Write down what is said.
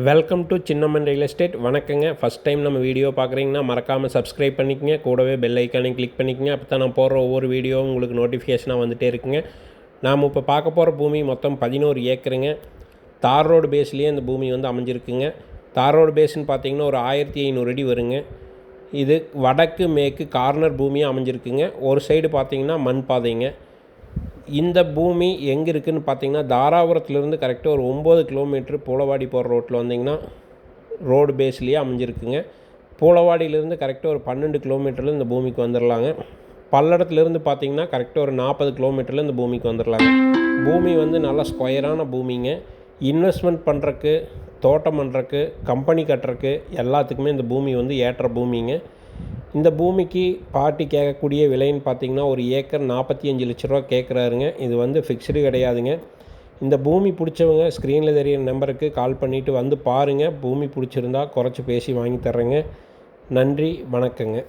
Welcome to cinnamon real estate. வணக்கங்க. First time நம்ம video பார்க்குறீங்கன்னா மறக்காமல் சப்ஸ்கிரைப் பண்ணிக்கங்க. கூடவே பெல் ஐக்கானையும் கிளிக் பண்ணிக்கங்க. அப்போ தான் நான் போடுற ஒவ்வொரு வீடியோவும் உங்களுக்கு நோட்டிஃபிகேஷனாக வந்துகிட்டே இருக்குங்க. நாம் இப்போ பார்க்க போகிற பூமி மொத்தம் 11 ஏக்கருங்க. தார் ரோடு பேஸ்லேயே இந்த பூமி வந்து அமைஞ்சிருக்குங்க. தார் ரோடு பேஸ்ன்னு பார்த்தீங்கன்னா ஒரு 1500 அடி வருங்க. இது வடக்கு மேற்கு கார்னர் பூமியாக அமைஞ்சிருக்குங்க. ஒரு சைடு பார்த்தீங்கன்னா மண் பாதைங்க. இந்த பூமி எங்கே இருக்குதுன்னு பார்த்தீங்கன்னா தாராபுரத்துலேருந்து கரெக்டாக ஒரு 9 கிலோமீட்ரு பூளவாடி போகிற ரோட்டில் வந்தீங்கன்னா ரோடு பேஸ்லேயே அமைஞ்சிருக்குங்க. பூளவாடியிலேருந்து கரெக்டாக ஒரு 12 கிலோமீட்டரில் இந்த பூமிக்கு வந்துடலாங்க. பல்லடத்துலேருந்து பார்த்தீங்கன்னா கரெக்டாக ஒரு 40 கிலோமீட்டரில் இந்த பூமிக்கு வந்துடலாங்க. பூமி வந்து நல்லா ஸ்கொயரான பூமிங்க. இன்வெஸ்ட்மெண்ட் பண்ணுறக்கு, தோட்டம் பண்ணுறக்கு, கம்பெனி கட்டுறக்கு எல்லாத்துக்குமே இந்த பூமி வந்து ஏற்ற பூமிங்க. இந்த பூமிக்கு பார்ட்டி கேட்கக்கூடிய விலைன்னு பார்த்திங்கன்னா ஒரு ஏக்கர் 45 லட்ச ரூபா கேட்குறாருங்க. இது வந்து ஃபிக்ஸ்டு கிடையாதுங்க. இந்த பூமி பிடிச்சவங்க ஸ்க்ரீனில் தெரியிற நம்பருக்கு கால் பண்ணிவிட்டு வந்து பாருங்கள். பூமி பிடிச்சிருந்தா குறைச்சி பேசி வாங்கி தர்றேங்க. நன்றி, வணக்கங்க.